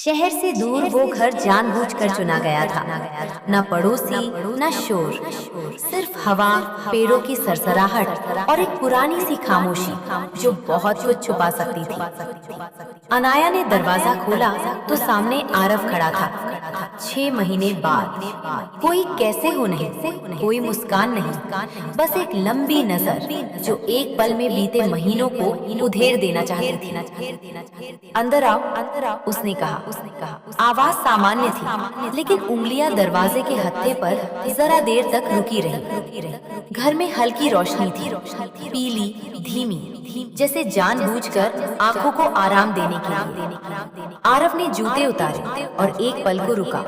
शहर से दूर वो घर जानबूझकर चुना गया था। न पड़ोसी, न शोर, सिर्फ हवा, पेड़ों की सरसराहट और एक पुरानी सी खामोशी जो बहुत कुछ छुपा सकती थी। अनाया ने दरवाजा खोला तो सामने आरव खड़ा था। 6 महीने बाद। कोई कैसे हो नहीं, कोई मुस्कान नहीं, बस एक लंबी नजर जो एक पल में बीते महीनों को उधेड़ देना चाहती थी। अंदर आओ, उसने कहा। आवाज सामान्य थी, लेकिन उंगलियां दरवाजे के हत्थे पर जरा देर तक रुकी रही। घर में हल्की रोशनी थी, पीली, धीमी, जैसे जानबूझकर आंखों को आराम देने के लिए। आरव ने जूते उतारे और एक पल को रुका।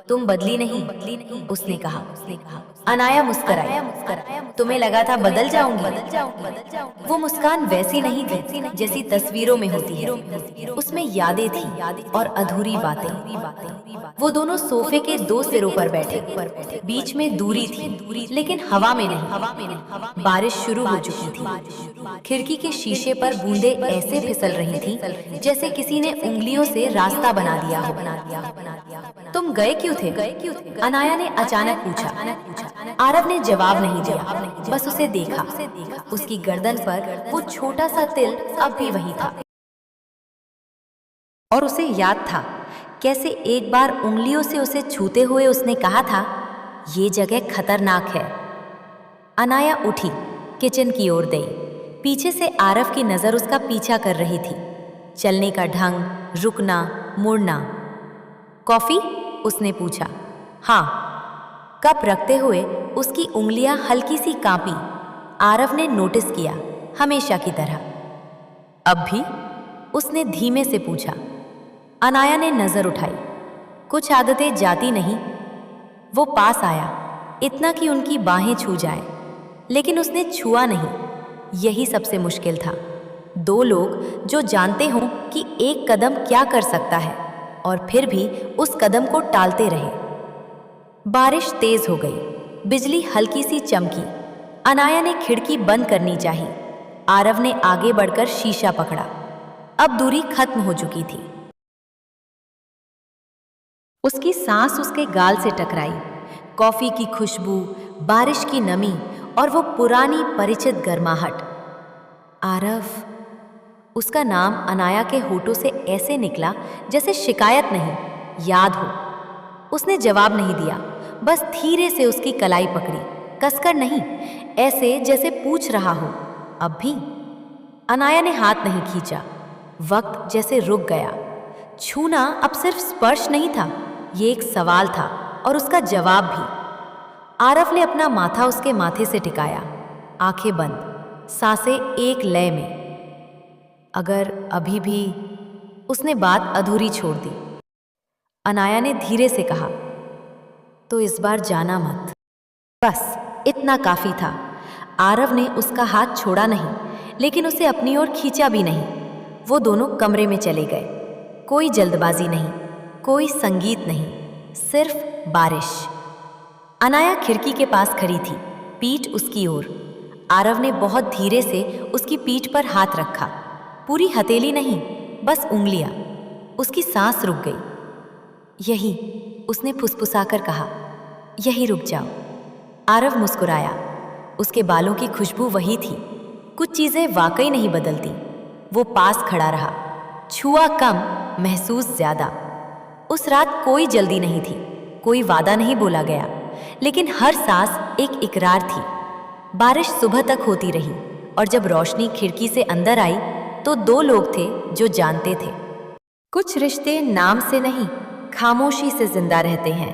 तुम बदली नहीं, उसने कहा। अनाया मुस्कुराई। तुम्हें लगा था बदल जाऊंगी। वो मुस्कान वैसी नहीं थी जैसी तस्वीरों में होती है। उसमें यादें थी और अधूरी बातें। वो दोनों सोफे के 2 सिरों पर बैठे। बीच में दूरी थी, लेकिन हवा में नहीं। बारिश शुरू हो चुकी थी। खिड़की के शीशे पर बूंदें ऐसे फिसल रही थीं जैसे किसी ने उंगलियों से रास्ता बना दिया हो। तुम गए क्यों थे? अनाया ने अचानक पूछा। आरव ने जवाब नहीं दिया, बस उसे देखा। उसकी गर्दन पर वो छोटा सा तिल अब भी वही था। और उसे याद था कैसे एक बार उंगलियों से उसे छूते हुए उसने कहा था, ये जगह खतरनाक है। अनाया उठी, किचन की ओर गई। पीछे से आरव की नजर उसका पीछा कर रही थी। चलने का ढंग, रुकना, मुड़ना। कॉफी? उसने पूछा। हाँ। कप रखते हुए उसकी उंगलियां हल्की सी कांपी। आरव ने नोटिस किया, हमेशा की तरह। अब भी? उसने धीमे से पूछा। अनाया ने नजर उठाई। कुछ आदतें जाती नहीं। वो पास आया, इतना कि उनकी बाहें छू जाए, लेकिन उसने छुआ नहीं। यही सबसे मुश्किल था। 2 लोग जो जानते हों कि एक कदम क्या कर सकता है और फिर भी उस कदम को टालते रहे। बारिश तेज हो गई, बिजली हल्की सी चमकी। अनाया ने खिड़की बंद करनी चाही। आरव ने आगे बढ़कर शीशा पकड़ा। अब दूरी खत्म हो चुकी थी। उसकी सांस उसके गाल से टकराई। कॉफी की खुशबू, बारिश की नमी और वो पुरानी परिचित गर्माहट। आरव। उसका नाम अनाया के होठों से ऐसे निकला जैसे शिकायत नहीं, याद हो। उसने जवाब नहीं दिया, बस धीरे से उसकी कलाई पकड़ी, कसकर नहीं, ऐसे जैसे पूछ रहा हो, अब भी? अनाया ने हाथ नहीं खींचा। वक्त जैसे रुक गया। छूना अब सिर्फ स्पर्श नहीं था, ये एक सवाल था और उसका जवाब भी। आरव ने अपना माथा उसके माथे से टिकाया, आंखें बंद, सांसें एक लय में। अगर अभी भी? उसने बात अधूरी छोड़ दी। अनाया ने धीरे से कहा, तो इस बार जाना मत। बस इतना काफी था। आरव ने उसका हाथ छोड़ा नहीं, लेकिन उसे अपनी ओर खींचा भी नहीं। वो दोनों कमरे में चले गए। कोई जल्दबाजी नहीं, कोई संगीत नहीं, सिर्फ बारिश। अनाया खिड़की के पास खड़ी थी, पीठ उसकी ओर। आरव ने बहुत धीरे से उसकी पीठ पर हाथ रखा। पूरी हथेली नहीं, बस उंगलियां। उसकी सांस रुक गई। यही, उसने फुसफुसाकर कहा, यही रुक जाओ। आरव मुस्कुराया। उसके बालों की खुशबू वही थी। कुछ चीजें वाकई नहीं बदलती। वो पास खड़ा रहा, छुआ कम, महसूस ज्यादा। उस रात कोई जल्दी नहीं थी, कोई वादा नहीं बोला गया, लेकिन हर सांस एक इकरार थी। बारिश सुबह तक होती रही और जब रोशनी खिड़की से अंदर आई तो 2 लोग थे जो जानते थे। कुछ रिश्ते नाम से नहीं, खामोशी से जिंदा रहते हैं।